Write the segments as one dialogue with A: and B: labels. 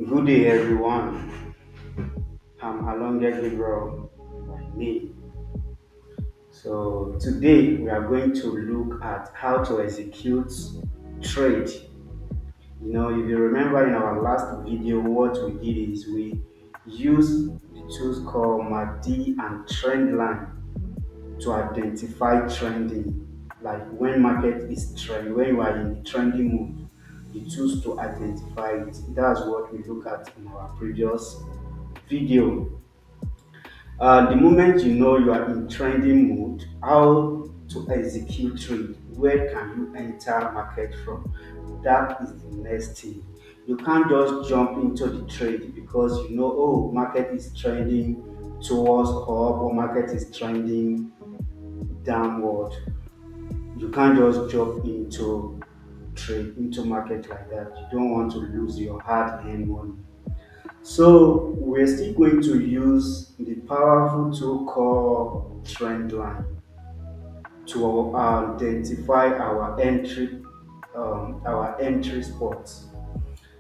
A: Good day, everyone. I'm Alonge Gabriel by name. So today we are going to look at how to execute trade. If you remember in our last video, what we did is we used the tools called MACD and trend line to identify trending. Like when market is trend, when you are in the trending mood, you choose to identify it. That's what we look at in our previous video. The moment you know you are in trending mode, how to execute trade, where can you enter market from? That is the next thing. You can't just jump into the trade because you know, oh, market is trending towards up or market is trending downward. You can't just jump into market like that. You don't want to lose your hard-earned money. So we're still going to use the powerful tool called Trendline to identify our entry spots.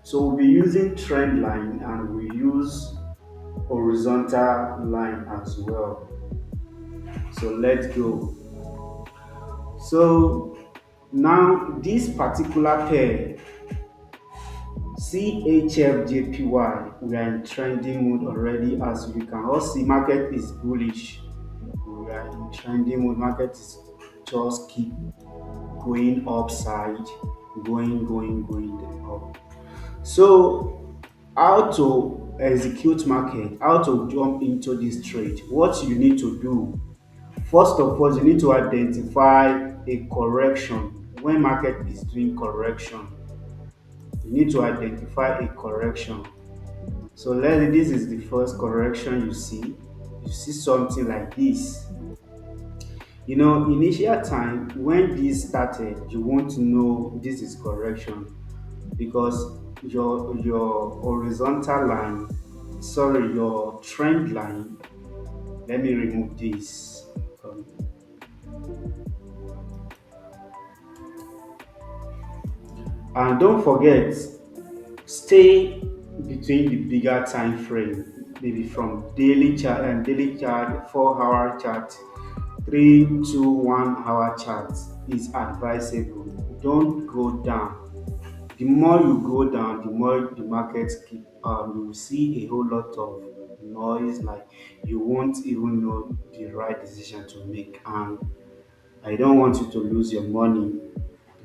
A: So we'll be using Trendline and we use horizontal line as well. So let's go. So now this particular pair CHFJPY, we are in trending mode already. As you can all see, market is bullish. We are in trending mode. Market is just keep going upside, going up. So, how to execute market? How to jump into this trade? What you need to do? First of all, you need to identify a correction when market is doing correction. You need to identify a correction. So this is the first correction you see. You see something like this. Initial time when this started, you won't know this is correction because your horizontal line, sorry, your trend line. Let me remove this. Um, and don't forget, stay between the bigger time frame, maybe from daily chart, 4 hour chart, 3 to 1 hour chart is advisable. Don't go down. The more you go down, the more the market keep you will see a whole lot of noise, like you won't even know the right decision to make. And I don't want you to lose your money.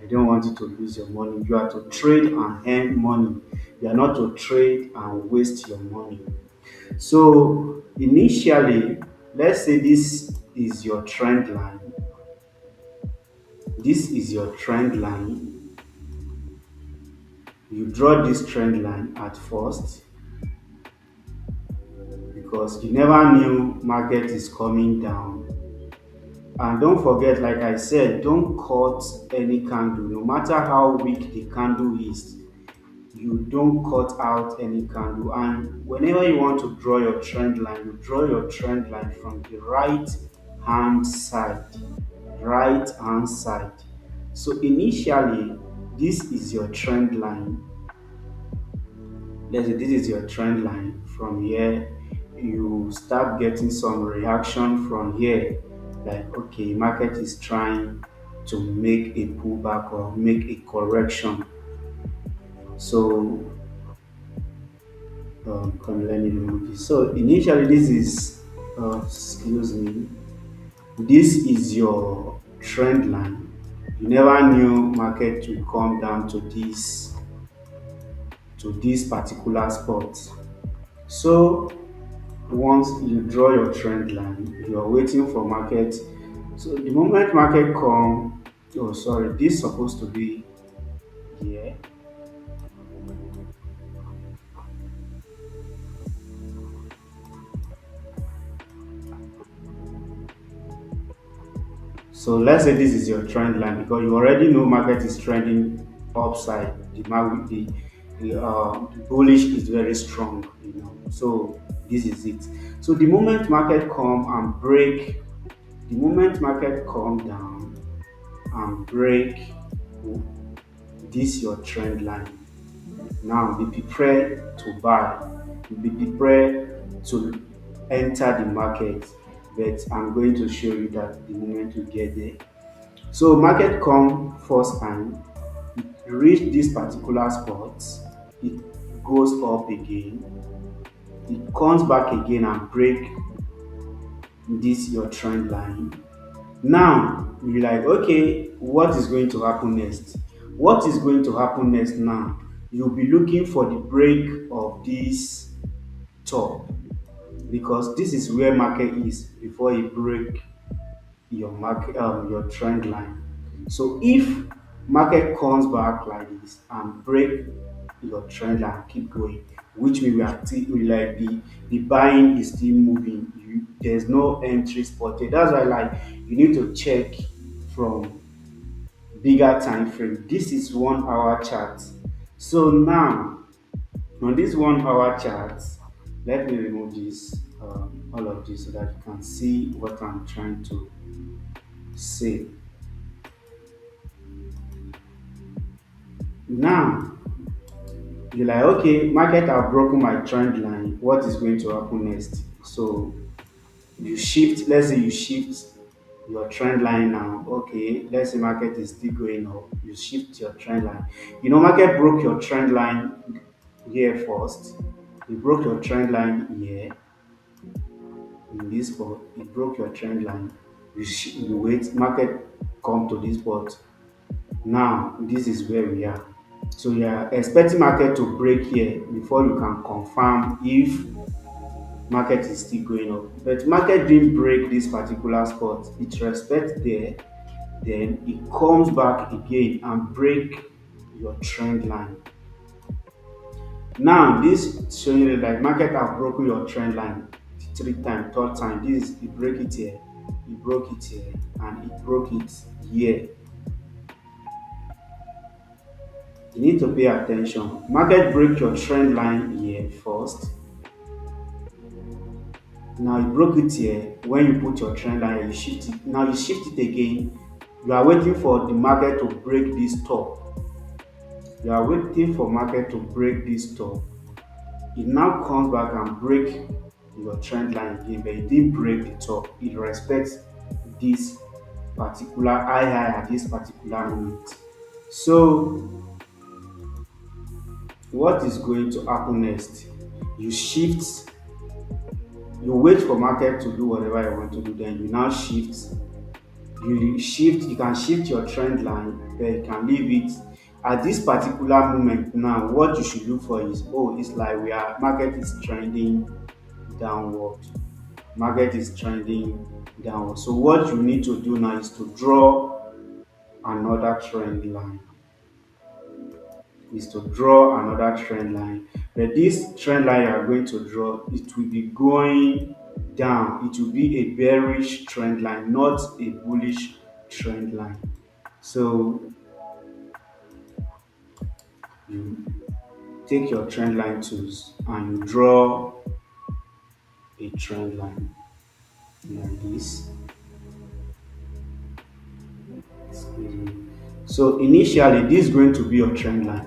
A: I don't want you to lose your money. You are to trade and earn money. You are not to trade and waste your money. So initially, let's say this is your trend line. This is your trend line. You draw this trend line at first because you never knew market is coming down. And don't forget, like I said, don't cut any candle. No matter how weak the candle is, you don't cut out any candle. And whenever you want to draw your trend line, you draw your trend line from the hand side. Right hand side. So initially, this is your trend line. Let's say this is your trend line. From here, you start getting some reaction from here. Like, okay, market is trying to make a pullback or make a correction. So come let me remove this. So initially, this is excuse me. This is your trend line. You never knew market will come down to this particular spot. So once you draw your trend line, you are waiting for market. So the moment market come, oh sorry, this supposed to be here. So let's say this is your trend line because you already know market is trending upside. The bullish is very strong. So this is it. So the moment market come and break, the moment market come down and break this your trend line, Now be prepared to buy, be prepared to enter the market. But I'm going to show you that the moment you get there. So market come first time, reach this particular spot, it goes up again, it comes back again and break this your trend line. Now you're like, okay, what is going to happen next? What is going to happen next now? You'll be looking for the break of this top, because this is where market is before it break your market your trend line. So if market comes back like this and break your trend line, keep going, which means we like the buying is still moving. There's no entry spotted. That's why like you need to check from bigger time frame. This is 1 hour chart. So now on this 1 hour chart, let me remove this all of this so that you can see what I'm trying to say. Now you're like, okay, market have broken my trend line. What is going to happen next? So you shift, let's say you shift your trend line now. Okay, let's say market is still going up. You shift your trend line. You know, market broke your trend line here first. You broke your trend line here in this spot. It broke your trend line. You wait, market come to this spot. Now this is where we are. So you are expecting market to break here before you can confirm if market is still going up. But market didn't break this particular spot. It respects there, then it comes back again and break your trend line. Now this showing you like market have broken your trend line 3 times, third time. This is it break it here, it broke it here, and it broke it here. You need to pay attention. Market break your trend line here first. Now you broke it here. When you put your trend line, you shift it. Now you shift it again. You are waiting for the market to break this top. You are waiting for market to break this top. It now comes back and break your trend line again, but it didn't break the top. It respects this particular high at this particular moment. So what is going to happen next? You shift, you wait for market to do whatever you want to do, then you now shift. You can shift your trend line, but you can leave it at this particular moment. Now what you should look for is, oh, it's like we are market is trending downward, market is trending downward. So what you need to do now is to draw another trend line, but this trend line you are going to draw, it will be going down. It will be a bearish trend line, not a bullish trend line. So you take your trend line tools and you draw a trend line like this. Excuse me. So initially this is going to be your trend line.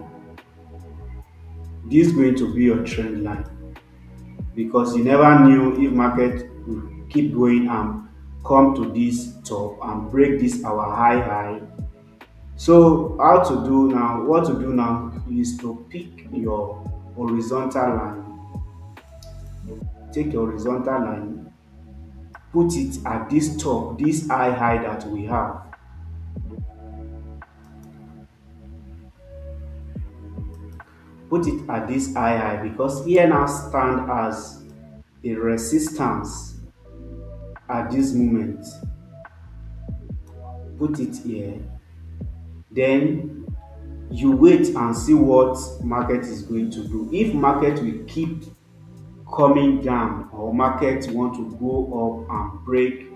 A: This is going to be your trend line because you never knew if market will keep going and come to this top and break this our high. So how to do now? What to do now is to pick your horizontal line. Take your horizontal line, put it at this top, this high that we have. Put it at this high because here now stand as a resistance at this moment. Put it here. Then you wait and see what market is going to do. If market will keep coming down or market want to go up and break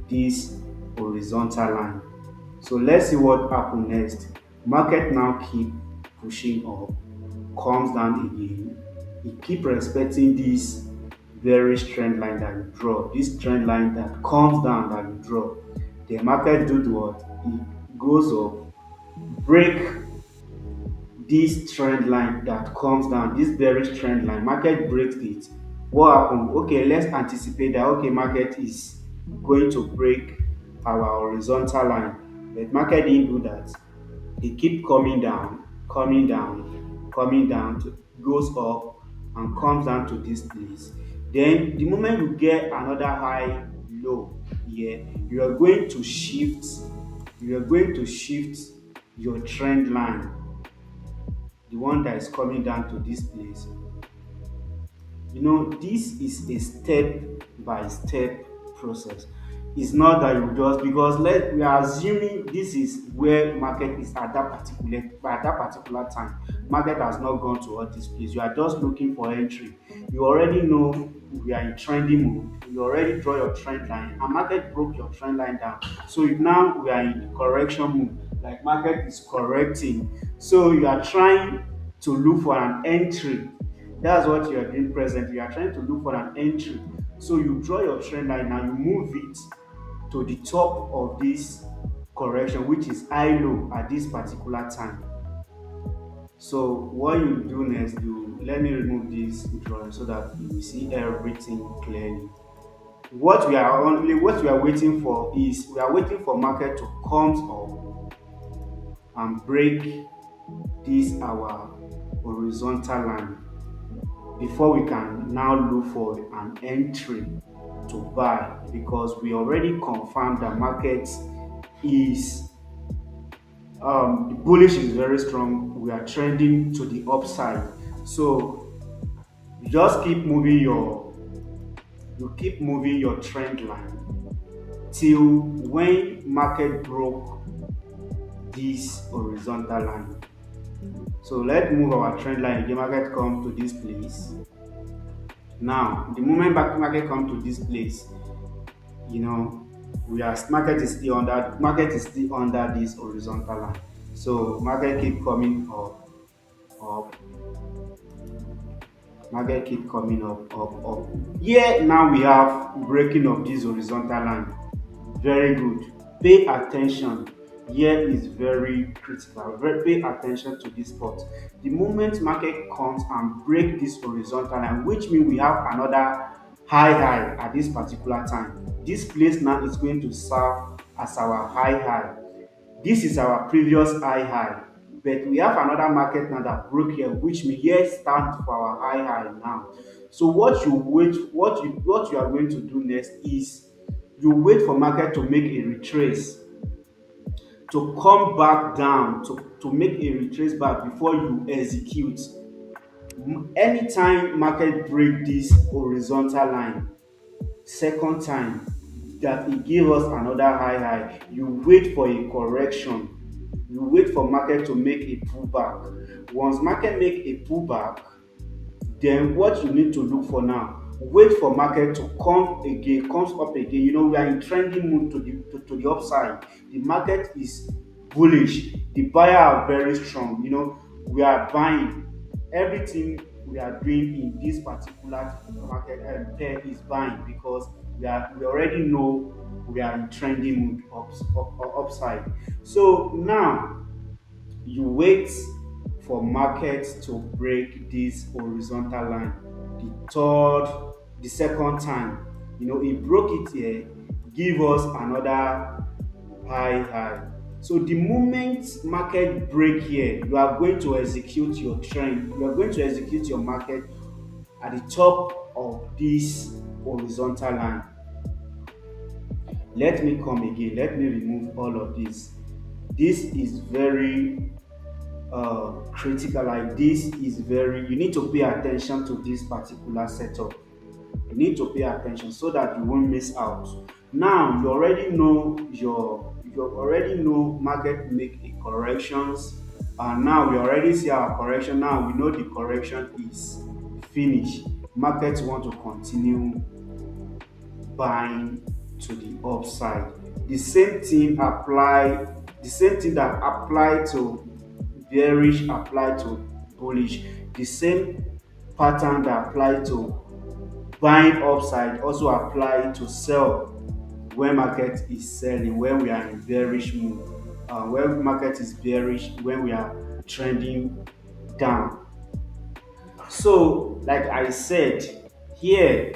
A: this horizontal line. So let's see what happens next. Market now keep pushing up, comes down again. It keep respecting this very trend line that you draw, this trend line that comes down that you draw. The market do what? It goes up, break this trend line that comes down, this bearish trend line, market breaks it. What happened? Okay, let's anticipate that okay, market is going to break our horizontal line, but market didn't do that. They keep coming down, coming down, coming down, goes up and comes down to this place. Then the moment you get another high low here, you are going to shift, you are going to shift your trend line, the one that is coming down to this place. This is a step by step process. It's not that you just because we are assuming this is where market is at that particular time. Market has not gone to all this place. You are just looking for entry. You already know we are in trending mode. You already draw your trend line, and market broke your trend line down. So now we are in correction mode. Like market is correcting. So you are trying to look for an entry. That's what you are doing presently. You are trying to look for an entry. So you draw your trend line and you move it to the top of this correction, which is high low at this particular time. So what you do next, you let me remove this drawing so that you will see everything clearly. What we are waiting for is we are waiting for market to come up and break this our horizontal line before we can now look for an entry to buy, because we already confirmed that market is the bullish is very strong. We are trending to the upside. So you just keep moving your trend line till when market broke this horizontal line. So let's move our trend line. The market come to this place. Now, the moment market come to this place, you know, market is still under this horizontal line. So market keep coming up, market keep coming up. Here now we have breaking of this horizontal line. Very good. Pay attention. Here is very critical. Pay attention to this spot. The moment market comes and break this horizontal line, which means we have another high at this particular time. This place now is going to serve as our high. This is our previous high, but we have another market now that broke here, which means here stands for our high now. So what you are going to do next is you wait for market to make a retrace, to come back down, to make a retrace back before you execute. Anytime market break this horizontal line, second time that it give us another high, you wait for a correction. You wait for market to make a pullback. Once market make a pullback, then what you need to look for now, wait for market to comes up again. We are in trending mood to the upside. The market is bullish. The buyer are very strong. We are buying. Everything we are doing in this particular market pair is buying, because we already know we are in trending mood upside. So now you wait for market to break this horizontal line the second time. It broke it here, give us another high. So the moment market break here, you are going to execute your trend, you are going to execute your market at the top of this horizontal line. Let me come again, let me remove all of this. This is very critical. Like, this is very, you need to pay attention to this particular setup. You need to pay attention so that you won't miss out. Now you already know market make a corrections, and now we already see our correction. Now we know the correction is finished. Markets want to continue buying to the upside. The same thing that apply to bearish apply to bullish. The same pattern that apply to buying upside also apply to sell when market is selling, when we are in bearish mood. When market is bearish, when we are trending down. So, like I said, here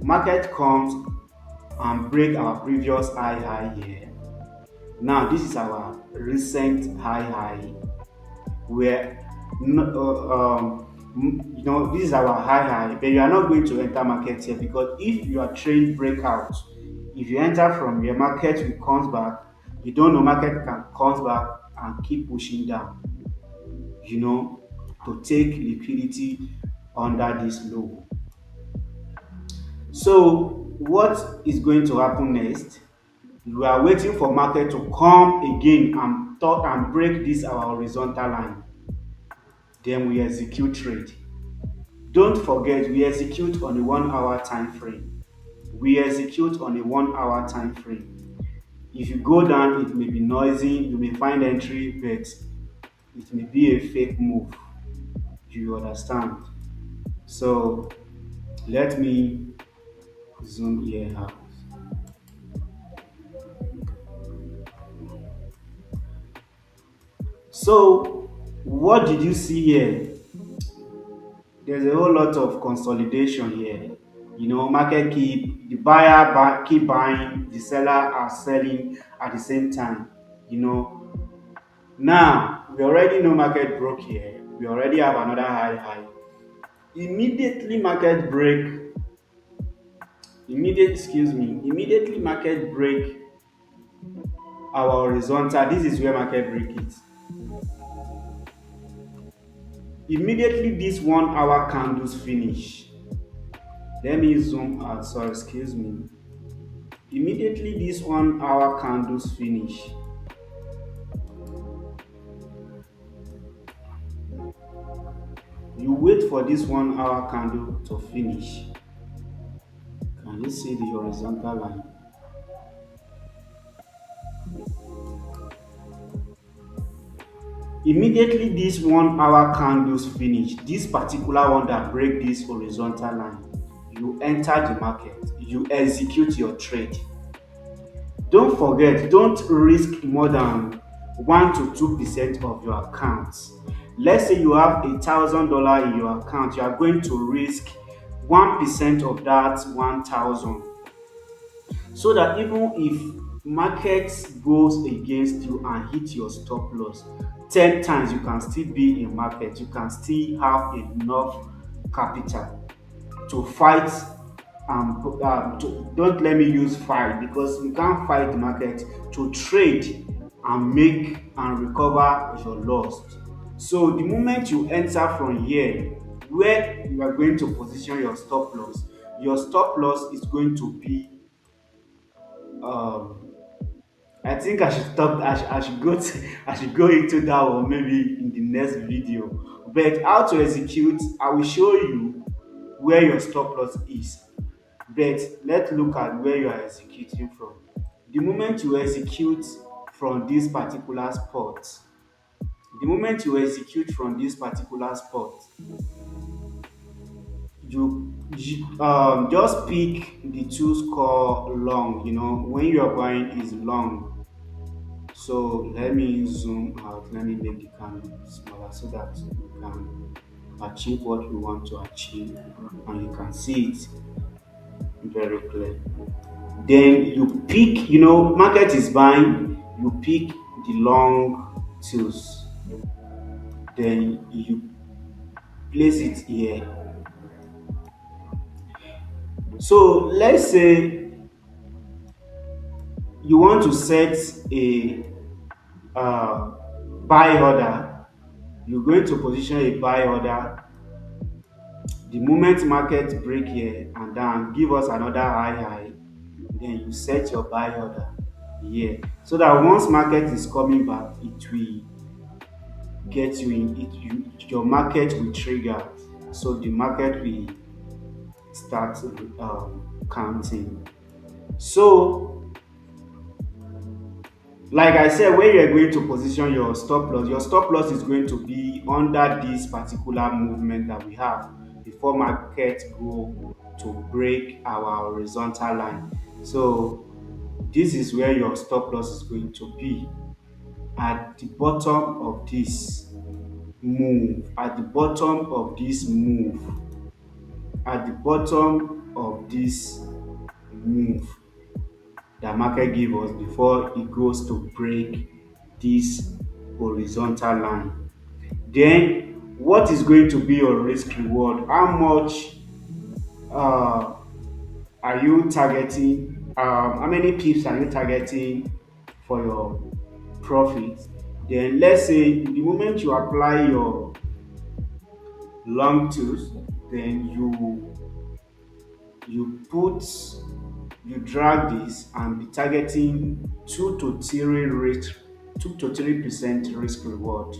A: market comes and break our previous high here. Now this is our recent high where this is our high, but you are not going to enter market here because if you are trade breakout, if you enter from your market will comes back, you don't know market can comes back and keep pushing down, you know, to take liquidity under this low. So what is going to happen next? We are waiting for market to come again and talk and break this our horizontal line. Then we execute trade. Don't forget we execute on a 1 hour time frame. We execute on a 1 hour time frame. If you go down, it may be noisy, you may find entry, but it may be a fake move. Do you understand? So let me zoom here out. So what did you see here? There's a whole lot of consolidation here. You know, market keep the keep buying, the seller are selling at the same time. You know, now we already know market broke here. We already have another high. Immediately market break, immediately market break our horizontal. This is where market break is. Immediately this 1 hour candles finish. Let me zoom out. Sorry, excuse me. Immediately this 1 hour candles finish. You wait for this 1 hour candle to finish. Can you see the horizontal line? Immediately this 1 hour candles finish, this particular one that break this horizontal line, you enter the market, you execute your trade. Don't forget, don't risk more than 1 to 2% of your account. Let's say you have $1,000 in your account, you are going to risk 1% of that 1,000, so that even if market goes against you and hit your stop loss 10 times, you can still be in market, you can still have enough capital to fight. Don't let me use fight because you can't fight the market, to trade and make and recover your loss. So the moment you enter from here, where you are going to position your stop loss is going to be um I think I should stop. I should go to, I should go into that one maybe in the next video. But how to execute, I will show you where your stop loss is. But let's look at where you are executing from. The moment you execute from this particular spot, the moment you execute from this particular spot, you just pick the two score long. You know, when you are buying is long. So let me zoom out. Let me make the candle smaller so that you can achieve what we want to achieve and you can see it very clear. Then you pick, you know, market is buying, you pick the long tools, then you place it here. So let's say you want to set a buy order, you're going to position a buy order. The moment market break here and down, give us another high, then you set your buy order here so that once market is coming back, it will get you in it. Your market will trigger, so the market will start counting. So like I said, when you're going to position your stop loss is going to be under this particular movement that we have before market go to break our horizontal line. So this is where your stop loss is going to be, at the bottom of this. move, at the bottom of this move, at the bottom of this move that market give us before it goes to break this horizontal line. Then what is going to be your risk reward? How much uh, are you targeting? How many pips are you targeting for your profit? Then let's say the moment you apply your long tools, then you put you drag this and be targeting 2 to 3% risk reward.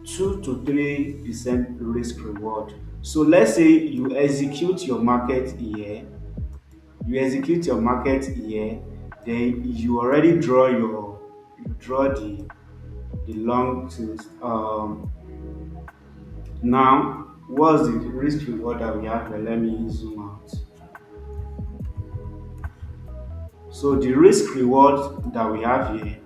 A: 2 to 3% risk reward. So let's say you execute your market here, then you already draw your you draw the long tools. Now what's the risk reward that we have here? Let me zoom out. So the risk reward that we have here,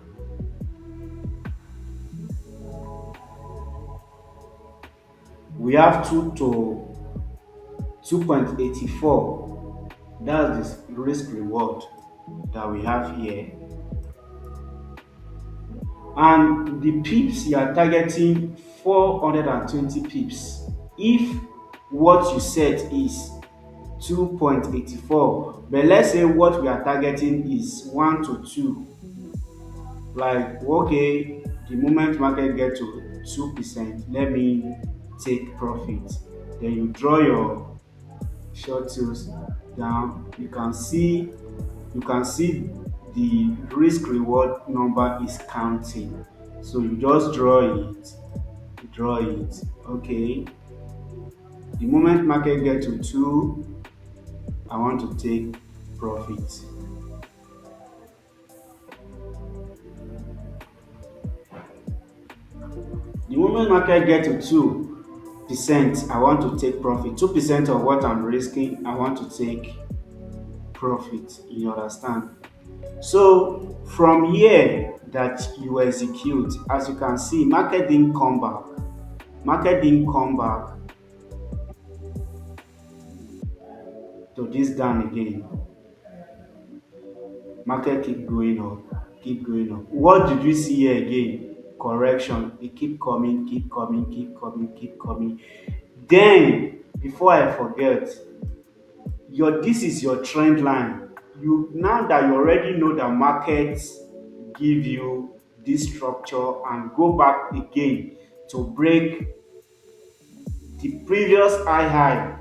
A: we have 2.84. That's the risk reward that we have here. And the pips you are targeting 420 pips. If what you set is 2.84, but let's say what we are targeting is 1 to 2, like okay, the moment market get to 2%, let me take profit. Then you draw your short sales down. You can see the risk reward number is counting. So you just draw it. Okay, the moment market get to 2, I want to take profit. The moment market get to 2%, I want to take profit. 2% of what I'm risking, I want to take profit. You understand? So from here that you execute, as you can see, market didn't come back. Market didn't come back to this down again. Market keep going up, keep going up. What did we see here again? Correction. It keep coming, keep coming, keep coming, keep coming. Then, before I forget, this is your trend line. You now that you already know that markets give you this structure and go back again to break the previous high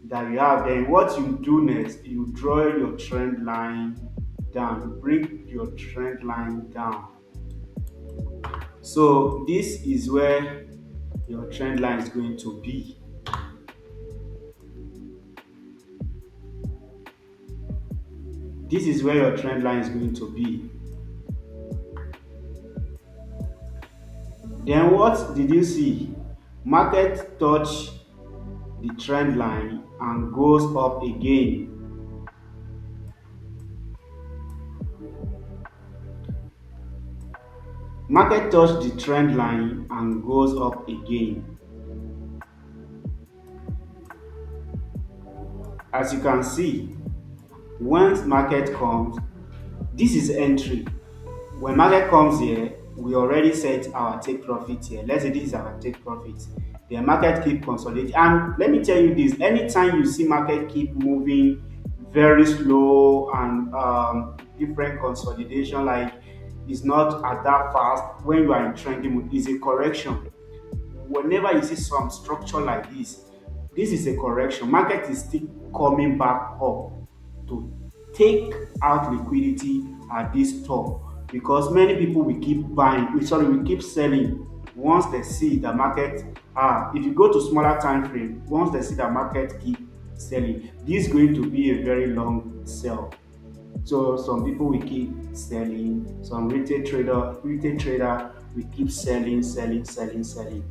A: that you have, then what you do next, you draw your trend line down, you bring your trend line down. So this is where your trend line is going to be. This is where your trend line is going to be. Then what did you see? Market touch the trend line and goes up again. Market touch the trend line and goes up again. As you can see, once market comes, this is entry. When market comes here, we already set our take profit here. Let's say this is our take profit. The market keep consolidating. And let me tell you this, anytime you see market keep moving very slow and different consolidation, like it's not at that fast, when you are in trending mode, is a correction. Whenever you see some structure like this is a correction. Market is still coming back up to take out liquidity at this top, because many people will keep will keep selling once they see the market. If you go to smaller time frame, once they see the market keep selling, this is going to be a very long sell. So some people will keep selling, some retail trader will keep selling, selling, selling, selling.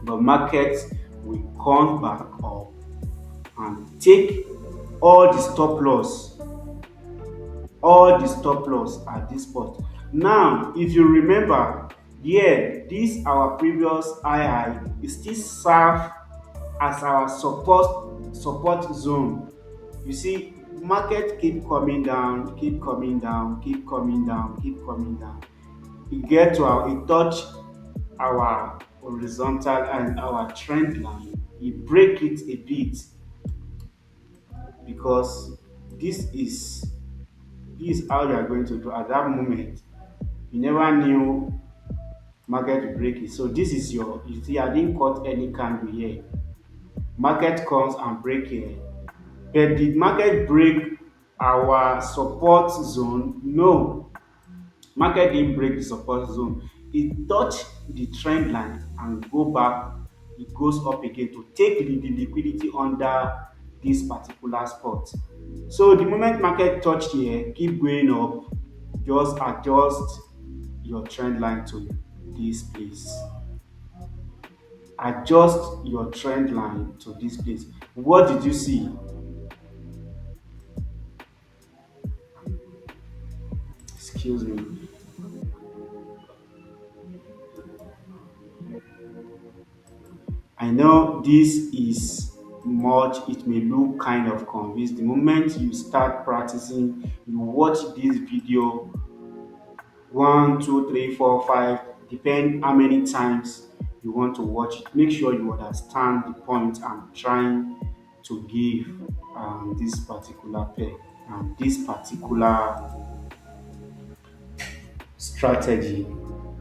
A: But market will come back up and take all the stop loss, at this spot. Now, if you remember, Here, this our previous II e still serve as our support zone. You see, market keep coming down, keep coming down, keep coming down, keep coming down. E get to our e touch our horizontal and our trend line. E break it a bit because this is this is how you are going to do at that moment. You never knew market will break it. So this is your, you see, I didn't cut any candle here. Market comes and break here. But did market break our support zone? No, market didn't break the support zone. It touched the trend line and go back, it goes up again to take the liquidity under this particular spot. So the moment market touched here, keep going up, just adjust your trend line to this place. Adjust your trend line to this place. What did you see? Excuse me. I know this is much, it may look kind of confused. The moment you start practicing, you watch this video one, two, three, four, five, depend how many times you want to watch it. Make sure you understand the point I'm trying to give this particular pair and this particular strategy.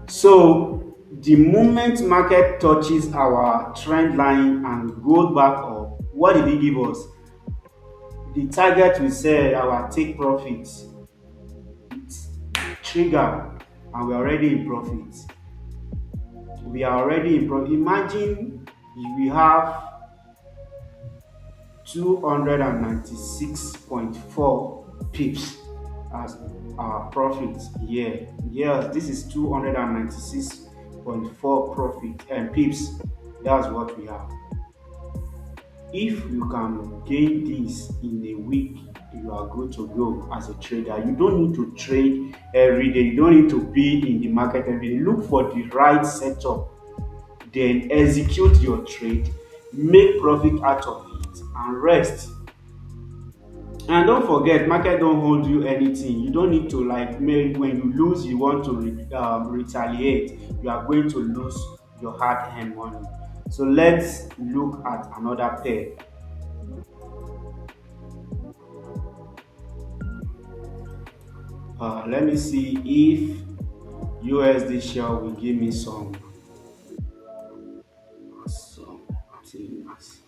A: So the moment market touches our trend line and goes back up, what did it give us? The target we set our take profit, it's trigger, and we're already in profit. We are already in profit. Imagine if we have 296.4 pips as our profit here. Yes, this is 296.4 profit and pips. That's what we have. If you can gain this in a week, you are good to go as a trader. You don't need to trade every day. You don't need to be in the market every day. Look for the right setup, then execute your trade, make profit out of it, and rest. And don't forget, market don't hold you anything. You don't need to like make when you lose, you want to retaliate. You are going to lose your hard-earned money. So let's look at another pair. Let me see if USD share will give me some things.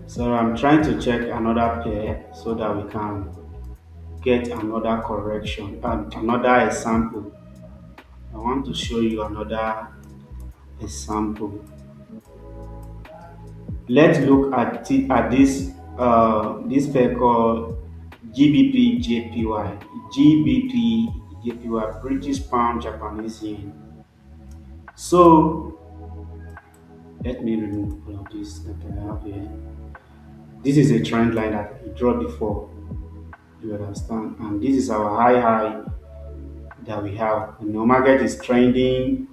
A: So I'm trying to check another pair so that we can get another correction and another example. I want to show you another example. Let's look at this pair called GBP JPY. GBP JPY, British Pound Japanese Yen. So let me remove all of this that I have here. This is a trend line that I draw before. You understand? And this is our high that we have. Market is trending.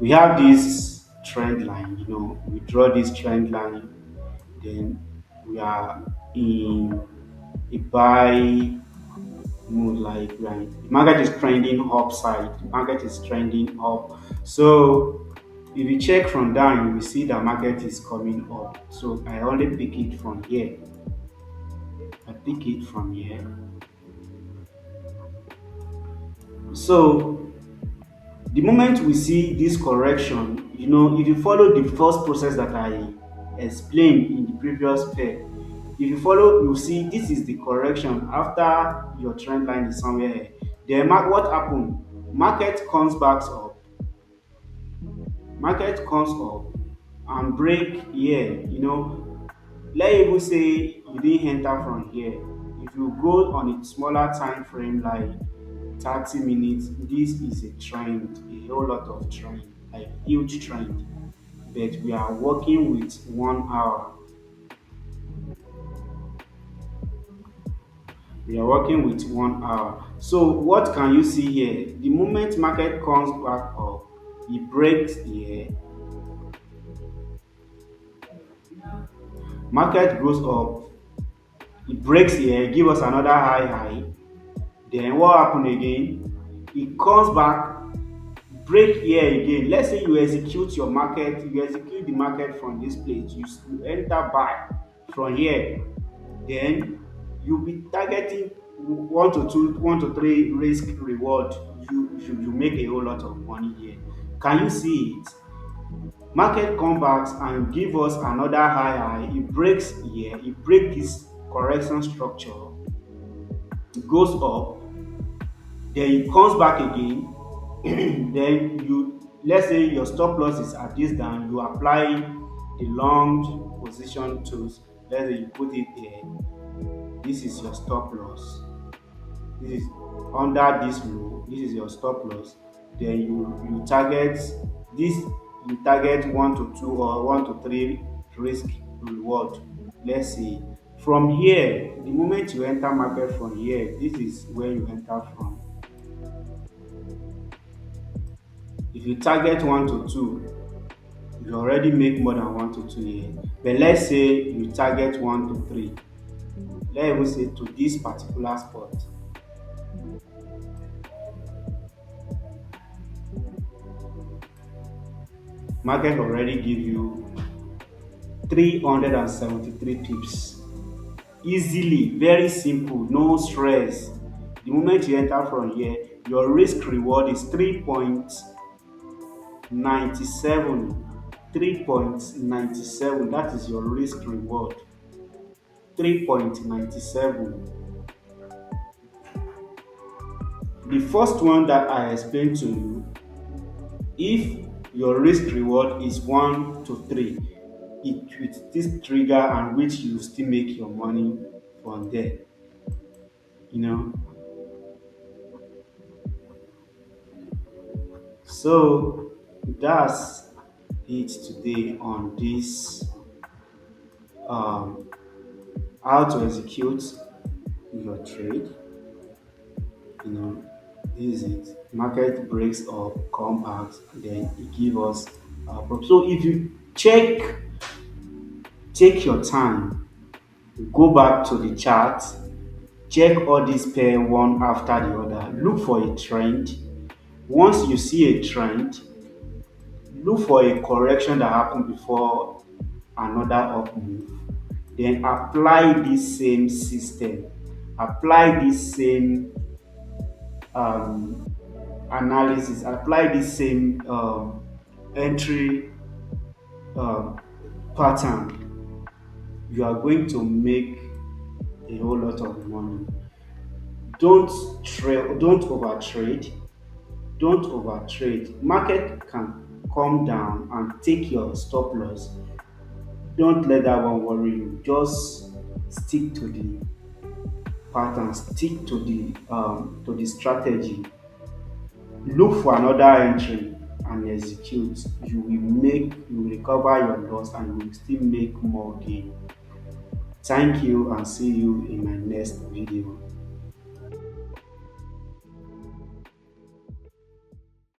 A: We have this trend line. We draw this trend line. Then we are in a buy mood, like right. The market is trending upside. The market is trending up. So if you check from down, you will see the market is coming up. So I only pick it from here. I pick it from here. So the moment we see this correction, if you follow the first process that I explained in the previous pair, if you follow, you see this is the correction after your trend line is somewhere here. Then what happened? Market comes back up. Market comes up. and break here, let's even say you didn't enter from here. If you go on a smaller time frame like 30 minutes, this is a trend, a whole lot of trend, like huge trend. But we are working with 1 hour. We are working with 1 hour. So what can you see here? The moment market comes back up, it breaks here, market goes up, it breaks here, give us another high. Then what happen again? It comes back, break here again. Let's say you execute your market, you execute the market from this place, you enter buy from here. Then you'll be targeting 1 to 2, 1 to 3 risk reward. You make a whole lot of money here. Can you see it? Market come back and give us another high. It breaks here, it break this correction structure, it goes up, then it comes back again. Then you, let's say your stop loss is at this down, you apply the long position tools. Let's say you put it here, this is your stop loss, this is under this low, this is your stop loss. Then you target this, you target 1 to 2 or 1 to 3 risk reward. Let's see, from here, the moment you enter market from here, this is where you enter from. If you target 1 to 2, you already make more than 1 to 2 here. But let's say you target 1 to 3, let's even say to this particular spot. Market already give you 373 pips. Easily, very simple, no stress. The moment you enter from here, your risk reward is 3.97. 3.97, that is your risk reward. 3.97. The first one that I explained to you, if your risk reward is 1 to 3, it with this trigger and which you still make your money from there. You know. So that's it today on this um, how to execute your trade. You know, this is it. Market breaks up, come back, then it give us profit. So if you take your time, go back to the chart, check all these pair one after the other, look for a trend. Once you see a trend, look for a correction that happened before another up move. Then apply this same system, apply this same um, analysis, apply this same entry um, pattern. You are going to make a whole lot of money. Don't overtrade. Don't overtrade. Market can come down and take your stop loss. Don't let that one worry you. Just stick to the pattern, stick to the strategy. Look for another entry and execute. You will recover your loss and you will still make more gain. Thank you and see you in my next